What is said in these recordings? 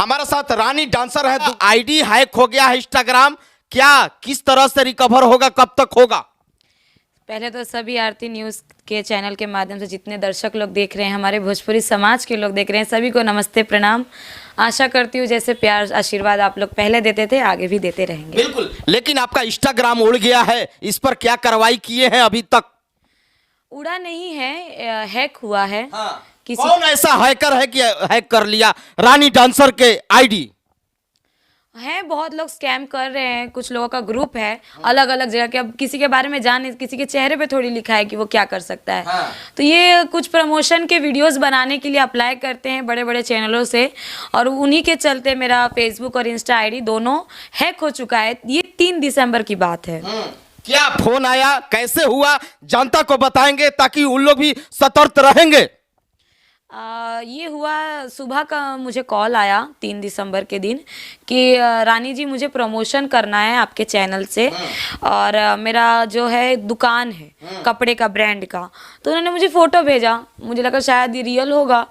हमारे साथ रानी डांसर है। आईडी हैक हो गया है इंस्टाग्राम, क्या किस तरह से रिकवर होगा, कब तक होगा? पहले तो सभी आरती न्यूज़ के चैनल के माध्यम से जितने दर्शक लोग देख रहे हैं, हमारे भोजपुरी समाज के लोग देख रहे हैं, सभी को नमस्ते प्रणाम। आशा करती हूँ जैसे प्यार आशीर्वाद आप लोग पहले देते थे आगे भी देते रहेंगे। बिल्कुल, लेकिन आपका इंस्टाग्राम उड़ गया है, इस पर क्या कार्रवाई किए हैं अभी तक? उड़ा नहीं है, हैक हुआ है। हाँ। किसी कौन ऐसा हैकर है कि हैक कर लिया रानी डांसर के आईडी? हैं बहुत लोग स्कैम कर रहे हैं, कुछ लोगों का ग्रुप है अलग अलग जगह के। अब किसी के बारे में जान, किसी के चेहरे पे थोड़ी लिखा है कि वो क्या कर सकता है। हाँ। तो ये कुछ प्रमोशन के वीडियोस बनाने के लिए अप्लाई करते हैं बड़े बड़े चैनलों से, और उन्हीं के चलते मेरा फेसबुक और इंस्टा आईडी दोनों हैक हो चुका है। ये 3 दिसंबर की बात है। क्या फोन आया, कैसे हुआ, जनता को बताएंगे ताकि उन लोग भी सतर्क रहेंगे। ये हुआ, सुबह का मुझे कॉल आया 3 दिसंबर के दिन कि रानी जी मुझे प्रमोशन करना है आपके चैनल से, और मेरा जो है दुकान है कपड़े का, ब्रांड का। तो उन्होंने मुझे फ़ोटो भेजा, मुझे लगा शायद ये रियल होगा।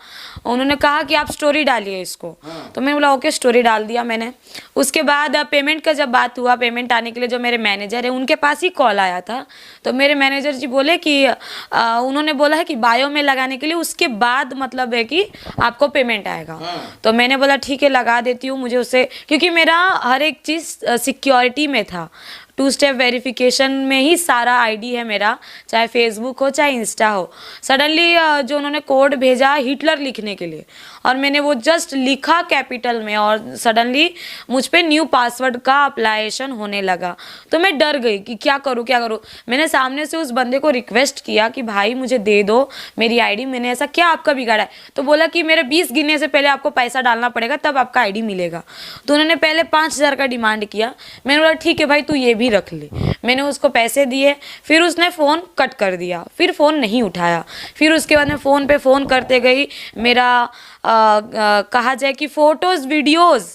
उन्होंने कहा कि आप स्टोरी डालिए इसको। तो मैंने बोला ओके, स्टोरी डाल दिया मैंने। उसके बाद पेमेंट का जब बात हुआ, पेमेंट आने के लिए जो मेरे मैनेजर है उनके पास ही कॉल आया था। तो मेरे मैनेजर जी बोले कि उन्होंने बोला है कि बायो में लगाने के लिए, उसके बाद मतलब है कि आपको पेमेंट आएगा। तो मैंने बोला ठीक है, लगा देती हूँ। मुझे उससे, क्योंकि मेरा हर एक चीज़ सिक्योरिटी में था, 2 स्टेप वेरिफिकेशन में ही सारा आईडी है मेरा, चाहे फेसबुक हो चाहे इंस्टा हो। सडनली जो उन्होंने कोड भेजा हिटलर लिखने के लिए, और मैंने वो जस्ट लिखा कैपिटल में, और सडनली मुझ पे न्यू पासवर्ड का अप्लाइएशन होने लगा। तो मैं डर गई कि क्या करूँ क्या करूँ। मैंने सामने से उस बंदे को रिक्वेस्ट किया कि भाई मुझे दे दो मेरी आईडी, मैंने ऐसा क्या आपका बिगाड़ा है। तो बोला कि मेरे 20 गिनने से पहले आपको पैसा डालना पड़ेगा, तब आपका आईडी मिलेगा। तो उन्होंने पहले 5000 का डिमांड किया। मैंने बोला ठीक है भाई, तू ये भी रख ले। मैंने उसको पैसे दिए, फिर उसने फ़ोन कट कर दिया, फिर फ़ोन नहीं उठाया। फिर उसके बाद मैं फ़ोन पे फ़ोन करते गई। मेरा कहा जाए कि फ़ोटोज़, वीडियोज़,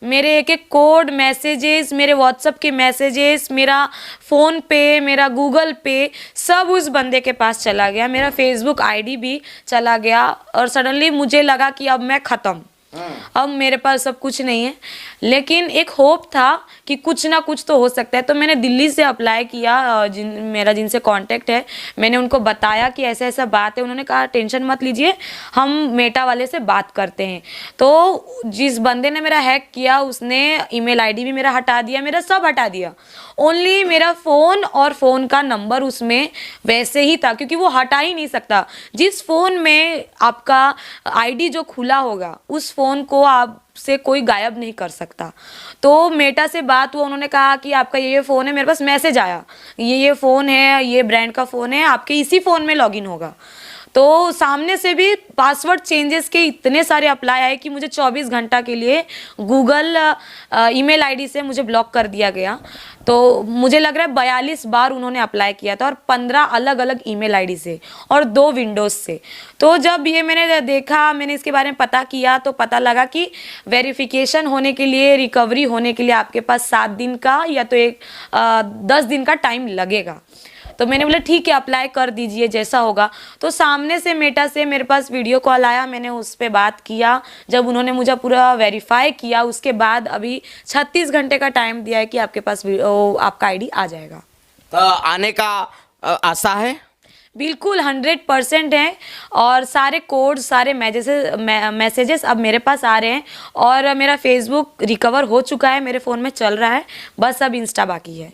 मेरे एक एक कोड, मैसेजेस, मेरे व्हाट्सएप के मैसेजेस, मेरा फ़ोन पे, मेरा गूगल पे, सब उस बंदे के पास चला गया। मेरा फेसबुक आईडी भी चला गया, और सडनली मुझे लगा कि अब मैं ख़त्म, अब मेरे पास सब कुछ नहीं है। लेकिन एक होप था कि कुछ ना कुछ तो हो सकता है। तो मैंने दिल्ली से अप्लाई किया, जिनसे कांटेक्ट है, मैंने उनको बताया कि ऐसा ऐसा बात है। उन्होंने कहा टेंशन मत लीजिए, हम मेटा वाले से बात करते हैं। तो जिस बंदे ने मेरा हैक किया उसने ईमेल आईडी भी मेरा हटा दिया, मेरा सब हटा दिया। ओनली मेरा फ़ोन और फ़ोन का नंबर उसमें वैसे ही था, क्योंकि वो हटा ही नहीं सकता। जिस फ़ोन में आपका आईडी जो खुला होगा, उस फ़ोन को आप से कोई गायब नहीं कर सकता। तो मेटा से बात हुआ, उन्होंने कहा कि आपका ये फ़ोन है। मेरे पास मैसेज आया, ये फ़ोन है, ये ब्रांड का फ़ोन है, आपके इसी फ़ोन में लॉगिन होगा। तो सामने से भी पासवर्ड चेंजेस के इतने सारे अप्लाई आए कि मुझे 24 घंटा के लिए गूगल ईमेल आईडी से मुझे ब्लॉक कर दिया गया। तो मुझे लग रहा है 42 बार उन्होंने अप्लाई किया था, और 15 अलग अलग ईमेल आईडी से, और 2 विंडोज़ से। तो जब ये मैंने देखा, मैंने इसके बारे में पता किया, तो पता लगा कि वेरिफिकेशन होने के लिए, रिकवरी होने के लिए आपके पास 7 दिन का या तो 10 दिन का टाइम लगेगा। तो मैंने बोला ठीक है, अप्लाई कर दीजिए जैसा होगा। तो सामने से मेटा से मेरे पास वीडियो कॉल आया, मैंने उस पर बात किया। जब उन्होंने मुझे पूरा वेरीफाई किया, उसके बाद अभी 36 घंटे का टाइम दिया है कि आपके पास आपका आईडी आ जाएगा। तो आने का आशा है? बिल्कुल 100% है, और सारे कोड, सारे मैसेजेस अब मेरे पास आ रहे हैं, और मेरा फेसबुक रिकवर हो चुका है, मेरे फ़ोन में चल रहा है। बस अब इंस्टा बाकी है,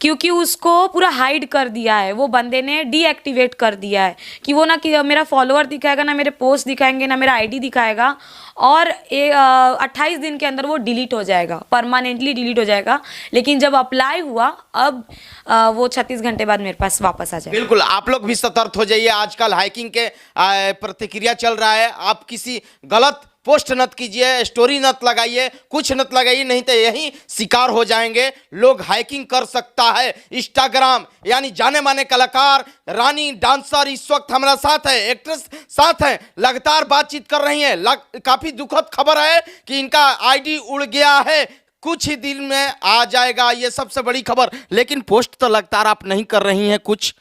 क्योंकि उसको पूरा हाइड कर दिया है, वो बंदे ने डीएक्टिवेट कर दिया है कि वो ना कि मेरा फॉलोअर दिखाएगा, ना मेरे पोस्ट दिखाएंगे, ना मेरा आईडी दिखाएगा, और 28 दिन के अंदर वो डिलीट हो जाएगा, परमानेंटली डिलीट हो जाएगा। लेकिन जब अप्लाई हुआ, अब वो 36 घंटे बाद मेरे पास वापस आ जाएगा। बिल्कुल, आप लोग भी सतर्क हो जाइए। आजकल हैकिंग के प्रतिक्रिया चल रहा है। आप किसी गलत पोस्ट नत कीजिए, स्टोरी नत लगाइए, कुछ नत लगाइए, नहीं तो यही शिकार हो जाएंगे। लोग हैकिंग कर सकता है। इंस्टाग्राम यानी जाने माने कलाकार रानी डांसर इस वक्त हमारा साथ है, एक्ट्रेस साथ है, लगातार बातचीत कर रही हैं। काफी दुखद खबर है कि इनका आईडी उड़ गया है, कुछ ही दिन में आ जाएगा, ये सबसे बड़ी खबर। लेकिन पोस्ट तो लगातार आप नहीं कर रही हैं कुछ?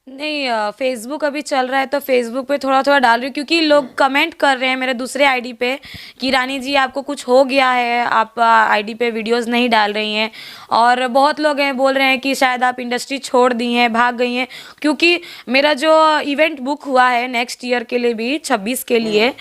नहीं, फेसबुक अभी चल रहा है तो फेसबुक पे थोड़ा थोड़ा डाल रही हूँ, क्योंकि लोग कमेंट कर रहे हैं मेरे दूसरे आईडी पे कि रानी जी आपको कुछ हो गया है, आप आईडी पे वीडियोस नहीं डाल रही हैं। और बहुत लोग हैं बोल रहे हैं कि शायद आप इंडस्ट्री छोड़ दी हैं, भाग गई हैं, क्योंकि मेरा जो इवेंट बुक हुआ है नेक्स्ट ईयर के लिए भी 26 के लिए,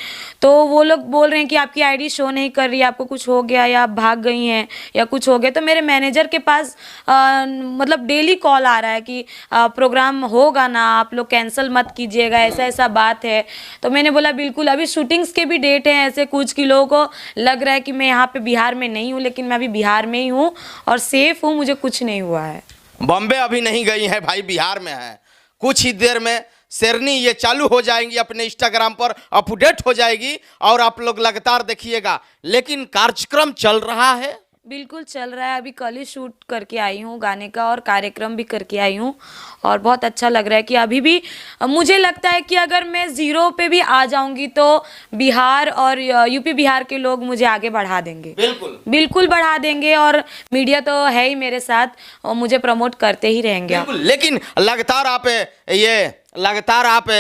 तो वो लोग बोल रहे हैं कि आपकी आईडी शो नहीं कर रही, आपको कुछ हो गया या आप भाग गई हैं या कुछ हो गया। तो मेरे मैनेजर के पास मतलब डेली कॉल आ रहा है कि प्रोग्राम होगा ना, आप लोग कैंसिल मत कीजिएगा, ऐसा ऐसा बात है। तो मैंने बोला बिल्कुल, अभी शूटिंग्स के भी डेट हैं ऐसे कुछ, कि लोगों को लग रहा है कि मैं यहाँ पे बिहार में नहीं हूँ, लेकिन मैं अभी बिहार में ही हूँ और सेफ हूँ, मुझे कुछ नहीं हुआ है। बॉम्बे अभी नहीं गई है भाई, बिहार में है। कुछ ही देर में शेरनी ये चालू हो जाएंगी, अपने इंस्टाग्राम पर अपडेट हो जाएगी और आप लोग लगातार देखिएगा। लेकिन कार्यक्रम चल रहा है, बिल्कुल चल रहा है। अभी कल ही शूट करके आई हूँ गाने का और कार्यक्रम भी करके आई हूँ, और बहुत अच्छा लग रहा है कि अभी भी मुझे लगता है कि अगर मैं ज़ीरो पे भी आ जाऊंगी तो बिहार और यूपी बिहार के लोग मुझे आगे बढ़ा देंगे। बिल्कुल बिल्कुल बढ़ा देंगे, और मीडिया तो है ही मेरे साथ और मुझे प्रमोट करते ही रहेंगे। बिल्कुल। लेकिन लगातार आप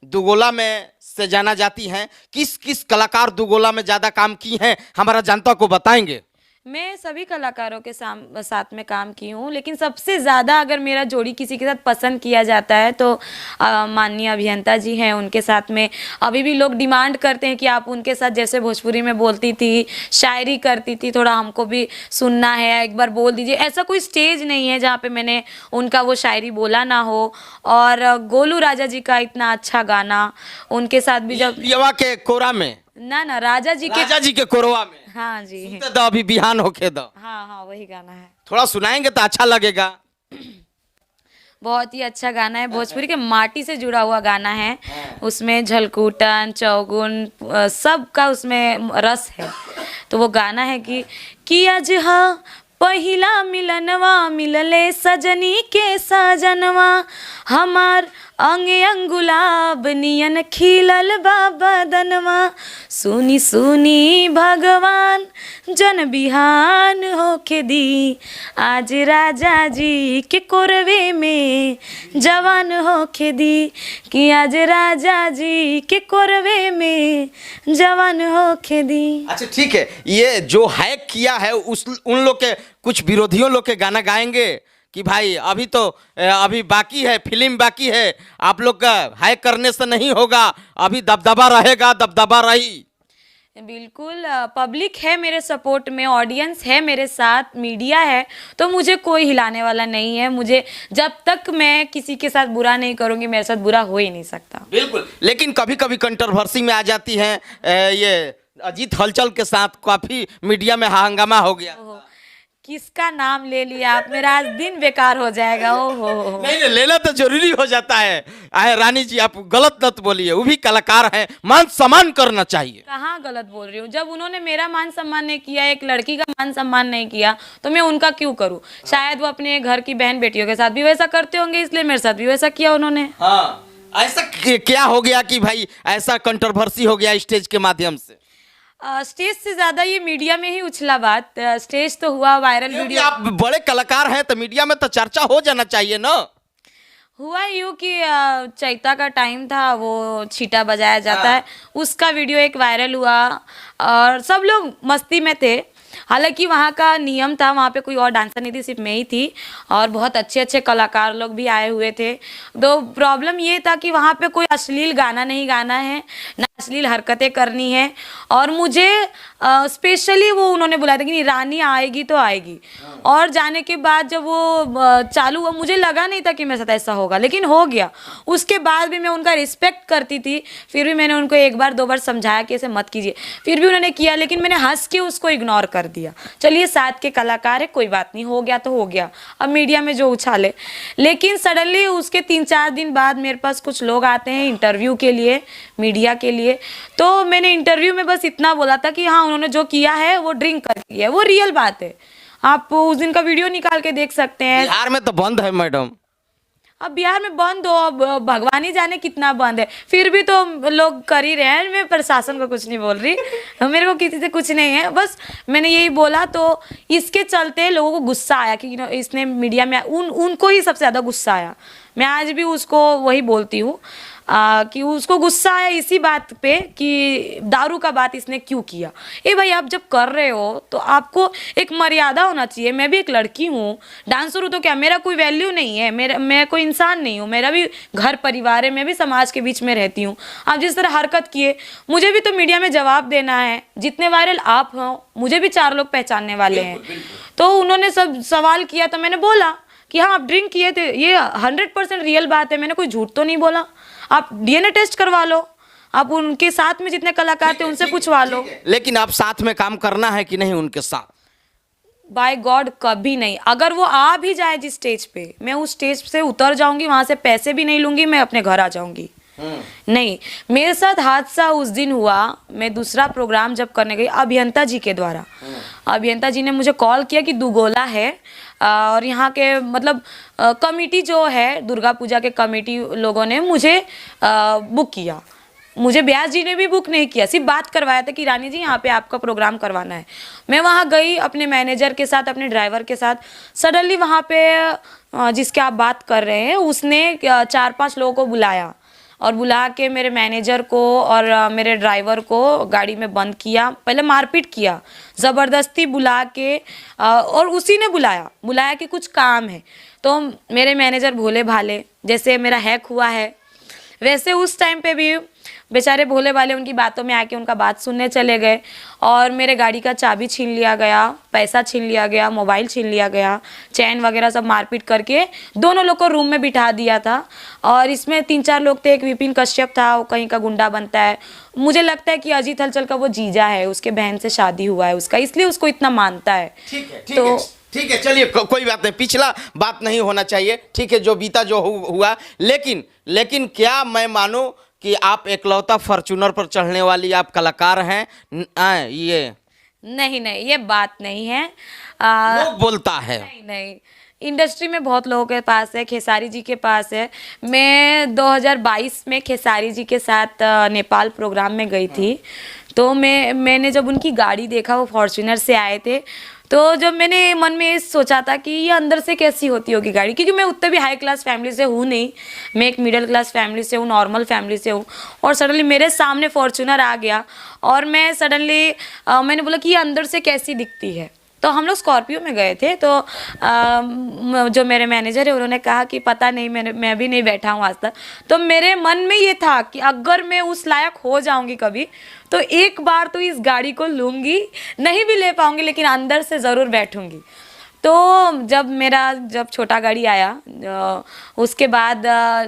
दुगोला में से जाना जाती हैं, किस किस कलाकार दुगोला में ज्यादा काम की हैं, हमारा जनता को बताएंगे। मैं सभी कलाकारों के साथ में काम की हूँ, लेकिन सबसे ज़्यादा अगर मेरा जोड़ी किसी के साथ पसंद किया जाता है तो माननीय अभियंता जी हैं, उनके साथ में अभी भी लोग डिमांड करते हैं कि आप उनके साथ जैसे भोजपुरी में बोलती थी, शायरी करती थी, थोड़ा हमको भी सुनना है, एक बार बोल दीजिए। ऐसा कोई स्टेज नहीं है जहाँ पे मैंने उनका वो शायरी बोला ना हो। और गोलू राजा जी का इतना अच्छा गाना, उनके साथ भी जब यवा के कोरा में ना राजा जी के कोरवा में, हाँ जी, सुनते दो अभी बिहान होके दो, हाँ वही गाना है। थोड़ा सुनाएंगे तो अच्छा लगेगा। बहुत ही अच्छा गाना है, भोजपुरी के माटी से जुड़ा हुआ गाना है। उसमें झलकूटन चौगुन सब का उसमें रस है। तो वो गाना है कि आज हाँ पहिला मिलनवा, मिलले सजनी के सजनवा, हमार अंगे अंगुलाब नियन खिलल बाबा दनवा, सुनी सुनी भगवान जन बिहान होके दी, आज राजा जी के कोरवे में जवान होके दी, कि आज राजा जी के कोरवे में जवान होके दी। अच्छा ठीक है, ये जो हैक किया है उन लोग के, कुछ विरोधियों लोग के गाना गाएंगे कि भाई अभी बाकी है, फिल्म बाकी है, आप लोग का हैक करने से नहीं होगा, अभी दबदबा रहेगा, दबदबा रही। बिल्कुल, पब्लिक है मेरे सपोर्ट में, ऑडियंस है मेरे साथ, मीडिया है, तो मुझे कोई हिलाने वाला नहीं है। मुझे जब तक मैं किसी के साथ बुरा नहीं करूंगी, मेरे साथ बुरा हो ही नहीं सकता। बिल्कुल। लेकिन कभी कभी कंट्रोवर्सी में आ जाती है, ये अजीत हलचल के साथ काफी मीडिया में हंगामा हो गया। किसका नाम ले लिया आप, मेरा आज दिन बेकार हो जाएगा। ओहो नहीं, लेना तो जरूरी हो जाता है। रानी जी आप गलत मत बोलिए, वो भी कलाकार हैं, मान सम्मान करना चाहिए। कहाँ गलत बोल रही हूँ, जब उन्होंने मेरा मान सम्मान नहीं किया, एक लड़की का मान सम्मान नहीं किया, तो मैं उनका क्यों करूँ। शायद वो अपने घर की बहन बेटियों के साथ भी वैसा करते होंगे, इसलिए मेरे साथ भी वैसा किया उन्होंने। हाँ, ऐसा क्या हो गया कि भाई ऐसा कंट्रोवर्सी हो गया स्टेज के माध्यम से। स्टेज से ज्यादा ये मीडिया में ही उछला बात। स्टेज तो हुआ, वायरल वीडियो, आप बड़े कलाकार हैं तो मीडिया में तो चर्चा हो जाना चाहिए ना। हुआ यूँ कि चैता का टाइम था, वो छीटा बजाया जाता है, उसका वीडियो एक वायरल हुआ और सब लोग मस्ती में थे। हालांकि वहाँ का नियम था, वहाँ पे कोई और डांसर नहीं थी, सिर्फ मैं ही थी, और बहुत अच्छे अच्छे कलाकार लोग भी आए हुए थे। तो प्रॉब्लम ये था कि वहाँ पे कोई अश्लील गाना नहीं गाना है, ना अश्लील हरकतें करनी है। और मुझे स्पेशली वो उन्होंने बुलाया था कि नहीं, रानी आएगी तो आएगी। और जाने के बाद जब वो चालू हुआ, मुझे लगा नहीं था कि मेरे साथ ऐसा होगा, लेकिन हो गया। उसके बाद भी मैं उनका रिस्पेक्ट करती थी, फिर भी मैंने उनको एक बार दो बार समझाया कि ऐसे मत कीजिए, फिर भी उन्होंने किया, लेकिन मैंने हंस के उसको इग्नोर कर दिया। चलिए साथ के कलाकार है, कोई बात नहीं, हो गया तो हो गया, अब मीडिया में जो उछाले। लेकिन सडनली उसके 3-4 दिन बाद मेरे पास कुछ लोग आते हैं इंटरव्यू के लिए, मीडिया के लिए। तो मैंने इंटरव्यू में बस इतना बोला था कि हाँ, उन्होंने जो किया है वो ड्रिंक करके किया है, वो रियल बात है। आप उस दिन का वीडियो निकाल के देख सकते हैं। बिहार में तो बंद है मैडम। अब बिहार में बंद हो, अब भगवान ही जाने कितना बंद है, फिर भी तो लोग कर ही रहे हैं। मैं प्रशासन को कुछ नहीं बोल रही, मेरे को किसी से कुछ नहीं है, बस मैंने यही बोला। तो इसके चलते लोगों को गुस्सा आया कि इसने मीडिया में उनको ही सबसे ज़्यादा गुस्सा आया। मैं आज भी उसको वही बोलती हूँ कि उसको गुस्सा आया इसी बात पे कि दारू का बात इसने क्यों किया। भाई, आप जब कर रहे हो तो आपको एक मर्यादा होना चाहिए। मैं भी एक लड़की हूँ, डांसर हूँ, तो क्या मेरा कोई वैल्यू नहीं है? मैं कोई इंसान नहीं हूँ, मेरा भी घर परिवार है, मैं भी समाज के बीच में रहती हूँ। आप जिस तरह हरकत किए, मुझे भी तो मीडिया में जवाब देना है। जितने वायरल आप हो, मुझे भी 4 लोग पहचानने वाले हैं। तो उन्होंने सब सवाल किया तो मैंने बोला कि हाँ, आप ड्रिंक किए थे, ये 100% रियल बात है, मैंने कोई झूठ तो नहीं बोला। आप डीएनए टेस्ट करवा लो, आप उनके साथ में जितने कलाकार थे उनसे पूछवा लो। लेकिन आप साथ में काम करना है कि नहीं उनके साथ? बाय गॉड, कभी नहीं। अगर वो आ भी जाए जिस स्टेज पे, मैं उस स्टेज से उतर जाऊंगी, वहां से पैसे भी नहीं लूंगी, मैं अपने घर आ जाऊंगी। नहीं, मेरे साथ हादसा उस दिन हुआ। मैं दूसरा प्रोग्राम जब करने गई अभियंता जी के द्वारा, अभियंता जी ने मुझे कॉल किया कि दुगोला है और यहाँ के मतलब कमेटी जो है, दुर्गा पूजा के कमेटी लोगों ने मुझे बुक किया। मुझे ब्यास जी ने भी बुक नहीं किया, सिर्फ बात करवाया था कि रानी जी यहाँ पे आपका प्रोग्राम करवाना है। मैं वहाँ गई अपने मैनेजर के साथ, अपने ड्राइवर के साथ। सडनली वहाँ पे जिसके आप बात कर रहे हैं, उसने 4-5 लोगों को बुलाया और बुला के मेरे मैनेजर को और मेरे ड्राइवर को गाड़ी में बंद किया। पहले मारपीट किया, ज़बरदस्ती बुला के, और उसी ने बुलाया कि कुछ काम है। तो मेरे मैनेजर भोले भाले, जैसे मेरा हैक हुआ है वैसे उस टाइम पे भी बेचारे भोले भाले उनकी बातों में आके उनका बात सुनने चले गए और मेरे गाड़ी का चाबी छीन लिया गया, पैसा छीन लिया गया, मोबाइल छीन लिया गया, चैन वगैरह सब मारपीट करके दोनों लोग को रूम में बिठा दिया था। और इसमें 3-4 लोग थे। एक विपिन कश्यप था, वो कहीं का गुंडा बनता है। मुझे लगता है कि अजीत हलचल का वो जीजा है, उसके बहन से शादी हुआ है उसका, इसलिए उसको इतना मानता है। ठीक है, चलिए कोई बात नहीं, पिछला बात नहीं होना चाहिए। ठीक है, जो बीता जो हुआ। लेकिन क्या मैं मानूं कि आप एकलौता फॉर्च्यूनर पर चढ़ने वाली आप कलाकार हैं? ये नहीं, ये बात नहीं है। लोग बोलता है। नहीं, इंडस्ट्री में बहुत लोगों के पास है, खेसारी जी के पास है। मैं 2022 में खेसारी जी के साथ नेपाल प्रोग्राम में गई थी। तो मैंने जब उनकी गाड़ी देखा, वो फॉर्च्यूनर से आए थे, तो जब मैंने मन में ये सोचा था कि ये अंदर से कैसी होती होगी गाड़ी, क्योंकि मैं उतने भी हाई क्लास फैमिली से हूँ नहीं, मैं एक मिडिल क्लास फैमिली से हूँ, नॉर्मल फैमिली से हूँ। और सडनली मेरे सामने फॉर्च्यूनर आ गया और मैं सडनली मैंने बोला कि ये अंदर से कैसी दिखती है। तो हम लोग स्कॉर्पियो में गए थे। तो जो मेरे मैनेजर है उन्होंने कहा कि पता नहीं, मैं भी नहीं बैठा हूँ आज तक। तो मेरे मन में ये था कि अगर मैं उस लायक हो जाऊंगी कभी, तो एक बार तो इस गाड़ी को लूँगी, नहीं भी ले पाऊंगी लेकिन अंदर से ज़रूर बैठूंगी। तो जब छोटा गाड़ी आया, उसके बाद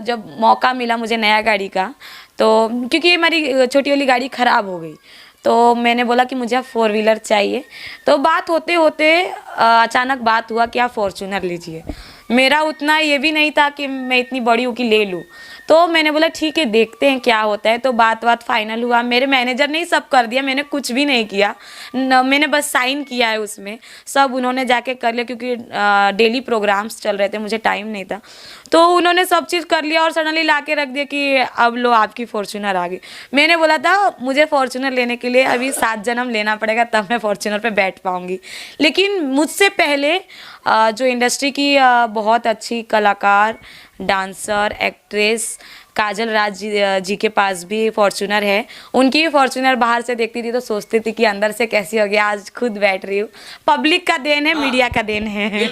जब मौका मिला मुझे नया गाड़ी का, तो क्योंकि हमारी छोटी वाली गाड़ी ख़राब हो गई, तो मैंने बोला कि मुझे 4 व्हीलर चाहिए। तो बात होते होते अचानक बात हुआ कि आप फॉर्च्यूनर लीजिए। मेरा उतना ये भी नहीं था कि मैं इतनी बड़ी हूँ कि ले लूँ। तो मैंने बोला ठीक है, देखते हैं क्या होता है। तो बात फाइनल हुआ। मेरे मैनेजर ने ही सब कर दिया, मैंने कुछ भी नहीं किया, मैंने बस साइन किया है उसमें, सब उन्होंने जाके कर लिया, क्योंकि डेली प्रोग्राम्स चल रहे थे, मुझे टाइम नहीं था। तो उन्होंने सब चीज़ कर लिया और सडनली ला के रख दिया कि अब लो, आपकी फॉर्च्यूनर आ गई। मैंने बोला था मुझे फॉर्च्यूनर लेने के लिए अभी 7 जन्म लेना पड़ेगा, तब मैं फॉर्च्यूनर पे बैठ पाऊँगी। लेकिन मुझसे पहले जो इंडस्ट्री की बहुत अच्छी कलाकार, डांसर, एक्ट्रेस काजल राज जी के पास भी फॉर्च्यूनर है। उनकी फॉर्च्यूनर बाहर से देखती थी तो सोचती थी कि अंदर से कैसी होगी, आज खुद बैठ रही हूँ। पब्लिक का देन है, मीडिया का देन है।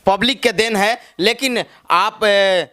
पब्लिक के देन है। लेकिन आप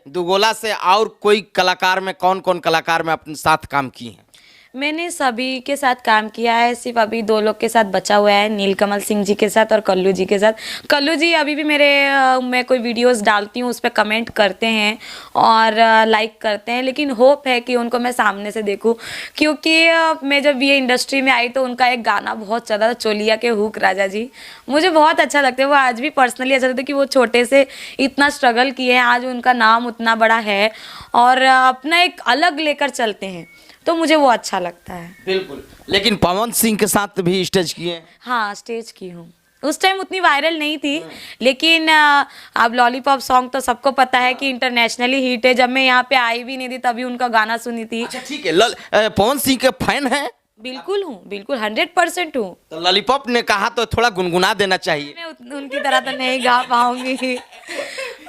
दुगोला से और कोई कलाकार में, कौन कलाकार में अपने साथ काम की हैं? मैंने सभी के साथ काम किया है, सिर्फ अभी 2 लोग के साथ बचा हुआ है, नीलकमल सिंह जी के साथ और कल्लू जी के साथ। कल्लू जी अभी भी मैं कोई वीडियोस डालती हूँ उस पर कमेंट करते हैं और लाइक करते हैं, लेकिन होप है कि उनको मैं सामने से देखूँ, क्योंकि मैं जब ये इंडस्ट्री में आई तो उनका एक गाना बहुत चला था, चोलिया के हुक राजा जी, मुझे बहुत अच्छा लगता है। वो आज भी पर्सनली अच्छा लगता है कि वो छोटे से इतना स्ट्रगल किए हैं, आज उनका नाम उतना बड़ा है और अपना एक अलग लेकर चलते हैं, तो मुझे वो अच्छा लगता है। बिल्कुल। लेकिन पवन सिंह के साथ भी स्टेज किए? हाँ, स्टेज की हूँ। उस टाइम उतनी वायरल नहीं थी, लेकिन अब लॉलीपॉप सॉन्ग तो सबको पता है कि इंटरनेशनली हिट है। जब मैं यहाँ पे आई भी नहीं थी तभी उनका गाना सुनी थी। अच्छा ठीक है, पवन सिंह के फैन हैं? बिल्कुल हूँ, बिल्कुल 100% हूँ। तो लॉलीपॉप ने कहा तो थोड़ा गुनगुना देना चाहिए। मैं उनकी तरह तो नहीं गा पाऊंगी।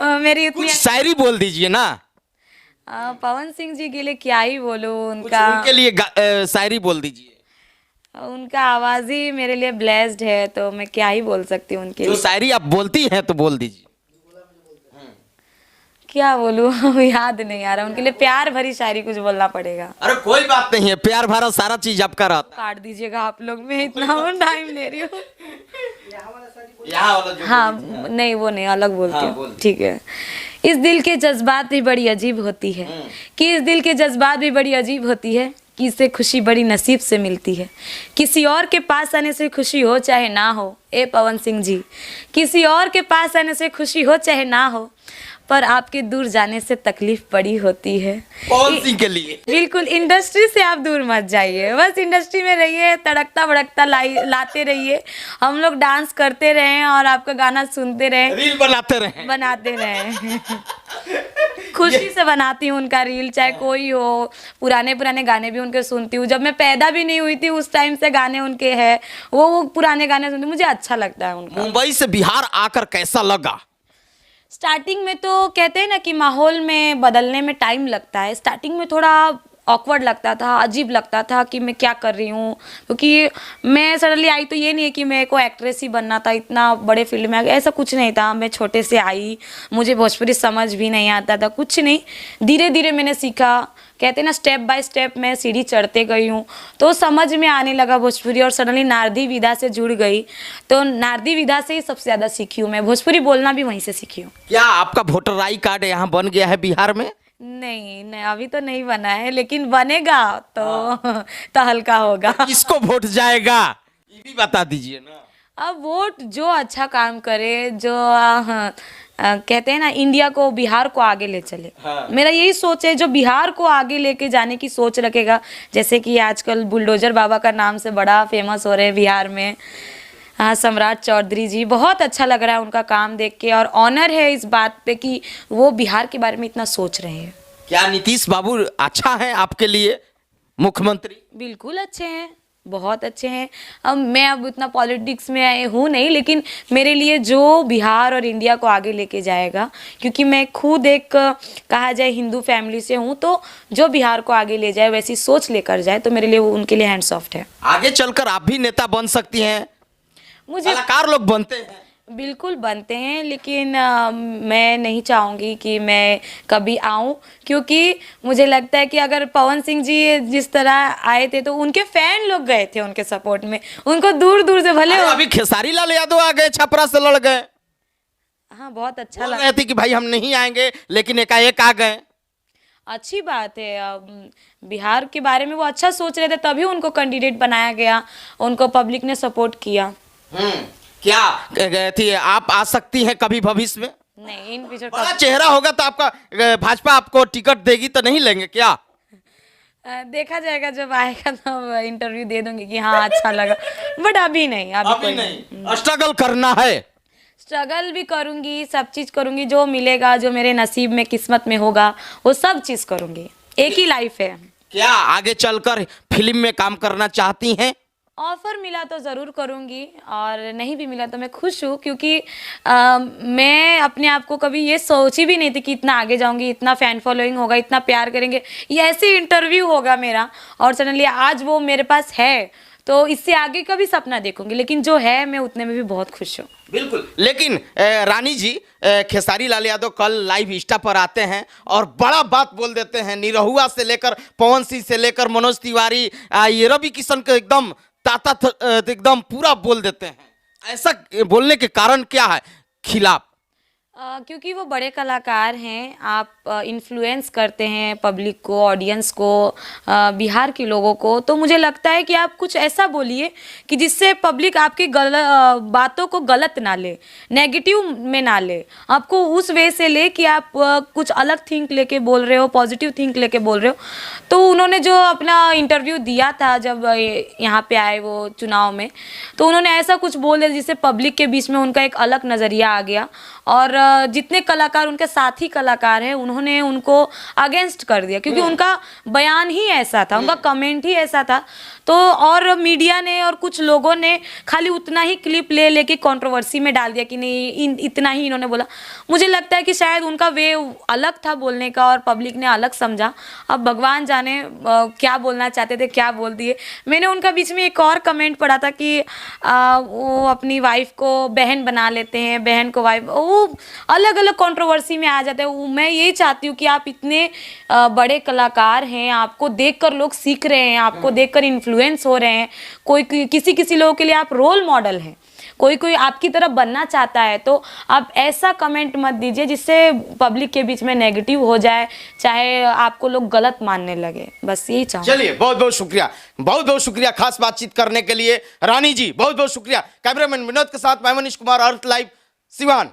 मेरी कुछ उतनी शायरी बोल दीजिए ना। पवन सिंह जी के लिए क्या ही बोलूं, कुछ उनका उनके लिए शायरी बोल दीजिए। उनका आवाज ही मेरे लिए ब्लेस्ड है, तो मैं क्या ही बोल सकती हूँ उनके जो लिए। शायरी आप बोलती हैं तो बोल दीजिए। क्या बोलूं, याद नहीं आ रहा। उनके लिए प्यार भरी शायरी कुछ बोलना पड़ेगा। अरे कोई बात नहीं है, प्यार भरा सारा चीज आपका रहता काट दीजिएगा आप लोग, मैं इतना टाइम ले रही हूँ। है। यहाँ वाला जो हाँ नहीं, वो नहीं, अलग बोलती हाँ, हूँ। बोल। ठीक है। इस दिल के जज्बात भी बड़ी अजीब होती है, कि इस दिल के जज्बात भी बड़ी अजीब होती है, कि इसे खुशी बड़ी नसीब से मिलती है। किसी और के पास आने से खुशी हो चाहे ना हो, ए पवन सिंह जी, किसी और के पास आने से खुशी हो चाहे ना हो, पर आपके दूर जाने से तकलीफ बड़ी होती है। पवन सिंह के लिए बिल्कुल, इंडस्ट्री से आप दूर मत जाइए, बस इंडस्ट्री में रहिए, तड़कता भड़कता लाते रहिए। हम लोग डांस करते रहें और आपका गाना सुनते रहें, रील बनाते रहें। खुशी से बनाती हूँ उनका रील, चाहे कोई हो। पुराने गाने भी उनके सुनती हूँ। जब मैं पैदा भी नहीं हुई थी उस टाइम से गाने उनके हैं, वो पुराने गाने सुनती हूँ, मुझे अच्छा लगता है उनका। मुंबई से बिहार आकर कैसा लगा? स्टार्टिंग में तो कहते हैं ना कि माहौल में बदलने में टाइम लगता है। स्टार्टिंग में थोड़ा ऑकवर्ड लगता था, अजीब लगता था कि मैं क्या कर रही हूँ, क्योंकि मैं सडनली आई तो ये नहीं है कि मेरे को एक्ट्रेस ही बनना था, इतना बड़े फील्ड में ऐसा कुछ नहीं था। मैं छोटे से आई, मुझे भोजपुरी समझ भी नहीं आता था, कुछ नहीं। धीरे धीरे मैंने सीखा, कहते हैं ना स्टेप बाय स्टेप मैं सीढ़ी चढ़ते गई हूँ, तो समझ में आने लगा भोजपुरी। और सडनली नारदी विधा से जुड़ गई, तो नारदी विधा से ही सबसे ज़्यादा सीखी हूँ मैं। भोजपुरी बोलना भी वहीं से सीखी हूँ। क्या आपका वोटर आई कार्ड यहाँ बन गया है बिहार में? नहीं, अभी तो नहीं बना है, लेकिन बनेगा तो हल्का होगा। किसको वोट जाएगा ये भी बता दीजिए ना। अब वोट जो अच्छा काम करे, जो कहते हैं ना इंडिया को, बिहार को आगे ले चले। हाँ। मेरा यही सोच है, जो बिहार को आगे लेके जाने की सोच रखेगा। जैसे कि आजकल बुलडोजर बाबा का नाम से बड़ा फेमस हो रहे हैं बिहार में। हाँ, सम्राट चौधरी जी, बहुत अच्छा लग रहा है उनका काम देख के, और ऑनर है इस बात पे कि वो बिहार के बारे में इतना सोच रहे हैं। क्या नीतीश बाबू अच्छा है आपके लिए मुख्यमंत्री? बिल्कुल अच्छे हैं, बहुत अच्छे हैं। अब उतना पॉलिटिक्स में हूँ नहीं, लेकिन मेरे लिए जो बिहार और इंडिया को आगे लेके जाएगा, क्योंकि मैं खुद एक कहा जाए हिंदू फैमिली से हूँ, तो जो बिहार को आगे ले जाए, वैसी सोच लेकर जाए, तो मेरे लिए वो उनके लिए हैंड सॉफ्ट है। आगे चलकर आप भी नेता बन सकती हैं, मुझे कलाकार लोग बनते हैं। बिल्कुल बनते हैं, लेकिन मैं नहीं चाहूँगी कि मैं कभी आऊँ, क्योंकि मुझे लगता है कि अगर पवन सिंह जी जिस तरह आए थे, तो उनके फैन लोग गए थे उनके सपोर्ट में, उनको दूर दूर से भले। अभी खेसारी लाल यादव आ गए, छपरा से लड़ गए। हाँ, बहुत अच्छा बोल लगा। रहे थे कि भाई हम नहीं आएंगे, लेकिन एकाएक आ गए। अच्छी बात है। अब बिहार के बारे में वो अच्छा सोच रहे थे, तभी उनको कैंडिडेट बनाया गया, उनको पब्लिक ने सपोर्ट किया। क्या गए थी, आप आ सकती हैं कभी भविष्य में? नहीं, इन फ्यूचर बड़ा चेहरा होगा तो आपका भाजपा आपको टिकट देगी तो नहीं लेंगे क्या? देखा जाएगा, जब आएगा तो इंटरव्यू दे दूंगी कि हाँ अच्छा लगा, बट अभी नहीं। अभी नहीं, स्ट्रगल करना है। स्ट्रगल भी करूंगी, सब चीज करूंगी, जो मिलेगा, जो मेरे नसीब में किस्मत में होगा, वो सब चीज करूंगी। एक ही लाइफ है। क्या आगे चलकर फिल्म में काम करना चाहती हैं? ऑफर मिला तो ज़रूर करूँगी, और नहीं भी मिला तो मैं खुश हूँ, क्योंकि मैं अपने आप को कभी ये सोची भी नहीं थी कि इतना आगे जाऊँगी, इतना फ़ैन फॉलोइंग होगा, इतना प्यार करेंगे, ये ऐसे इंटरव्यू होगा मेरा, और सडनली आज वो मेरे पास है, तो इससे आगे का भी सपना देखूंगी, लेकिन जो है मैं उतने में भी बहुत खुश हूँ। बिल्कुल। लेकिन रानी जी, खेसारी लाल यादव कल लाइव इंस्टा पर आते हैं और बड़ा बात बोल देते हैं, निरहुआ से लेकर पवन सिंह से लेकर मनोज तिवारी, ये रवि किशन को एकदम एकदम पूरा बोल देते हैं। ऐसा बोलने के कारण क्या है खिलाफ? क्योंकि वो बड़े कलाकार हैं। आप इन्फ्लुएंस करते हैं पब्लिक को, ऑडियंस को, बिहार के लोगों को, तो मुझे लगता है कि आप कुछ ऐसा बोलिए कि जिससे पब्लिक आपकी बातों को गलत ना ले, नेगेटिव में ना ले, आपको उस वे से ले कि आप कुछ अलग थिंक लेके बोल रहे हो, पॉजिटिव थिंक लेके बोल रहे हो। तो उन्होंने जो अपना इंटरव्यू दिया था जब यहाँ पे आए वो चुनाव में, तो उन्होंने ऐसा कुछ बोल दिया जिससे पब्लिक के बीच में उनका एक अलग नज़रिया आ गया, और जितने कलाकार उनके साथी कलाकार हैं उन्होंने उनको अगेंस्ट कर दिया, क्योंकि उनका बयान ही ऐसा था, उनका कमेंट ही ऐसा था। तो और मीडिया ने और कुछ लोगों ने खाली उतना ही क्लिप ले लेके कंट्रोवर्सी में डाल दिया कि नहीं इतना ही इन्होंने बोला। मुझे लगता है कि शायद उनका वे अलग था बोलने का और पब्लिक ने अलग समझा। अब भगवान जाने क्या बोलना चाहते थे, क्या बोल दिए। मैंने उनका बीच में एक और कमेंट पढ़ा था कि वो अपनी वाइफ को बहन बना लेते हैं, बहन को वाइफ, वो अलग अलग कंट्रोवर्सी में आ जाते हैं। मैं यही चाहती हूँ कि आप इतने बड़े कलाकार हैं, आपको देखकर लोग सीख रहे हैं, आपको देखकर इन्फ्लुएंस हो रहे हैं, कोई किसी किसी लोगों के लिए आप रोल मॉडल हैं, कोई कोई आपकी तरफ बनना चाहता है, तो आप ऐसा कमेंट मत दीजिए जिससे पब्लिक के बीच में नेगेटिव हो जाए, चाहे आपको लोग गलत मानने लगे। बस यही चाहूँ। चलिए, बहुत बहुत शुक्रिया, बहुत बहुत शुक्रिया खास बातचीत करने के लिए रानी जी, बहुत बहुत शुक्रिया। कैमरामैन विनोद के साथ मैं मनीष कुमार, अर्थ लाइव, सिवान।